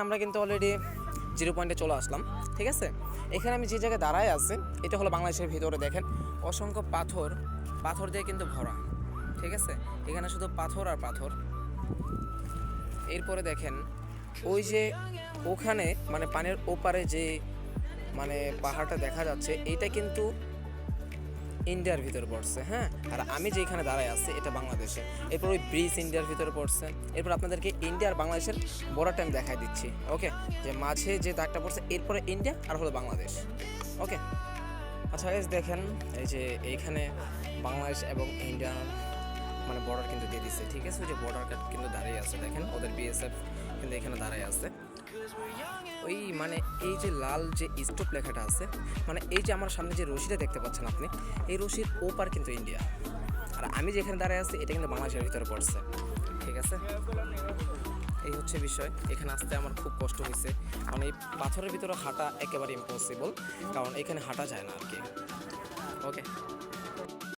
আমরা কিন্তু already zero পয়েন্টে চলে আসলাম। ঠিক আছে, এখানে আমি যে জায়গায় দাঁড়ায় আছি এটা হলো বাংলাদেশের ভিতরে। দেখেন অসংখ্য পাথর, পাথর দিয়ে কিন্তু ভরা। ঠিক আছে, এখানে শুধু পাথর আর পাথর। এরপরে দেখেন ওই যে ওখানে মানে পানির ওপারে যে মানে পাহাড়টা দেখা যাচ্ছে এটা কিন্তু ইন্ডিয়ার ভিতরে পড়ছে। হ্যাঁ, আর আমি যেখানে দাঁড়ায় আছি এটা বাংলাদেশে। এরপর ওই ব্রিজ ইন্ডিয়ার ভিতরে পড়ছে। এরপর আপনাদেরকে ইন্ডিয়া আর বাংলাদেশের বর্ডারটা আমি দেখাই দিচ্ছি। ওকে, যে মাঝে যে দাগটা পড়ছে এরপরে ইন্ডিয়া আর হলো বাংলাদেশ। ওকে, আচ্ছা গাইস দেখেন এই যে এইখানে বাংলাদেশ এবং ইন্ডিয়া মানে বর্ডার কিন্তু দিয়ে দিচ্ছে। ঠিক আছে, ওই যে বর্ডার কিন্তু দাঁড়িয়ে আছে, দেখেন ওদের বিএসএফ কিন্তু এখানে দাঁড়িয়ে আছে। ওই মানে এই যে লাল যে স্টপ লেখাটা আছে, মানে এই যে আমার সামনে যে রশিটা দেখতে পাচ্ছেন আপনি, এই রশির ওপার কিন্তু ইন্ডিয়া, আর আমি যেখানে দাঁড়িয়ে আছি এটা কিন্তু বাংলাদেশের ভিতরে পড়ছে। ঠিক আছে, এই হচ্ছে বিষয়। এখানে আসতে আমার খুব কষ্ট হয়েছে, কারণ এই পাথরের ভিতরে হাঁটা একেবারে ইম্পসিবল, কারণ এখানে হাঁটা যায় না আর কি। ওকে।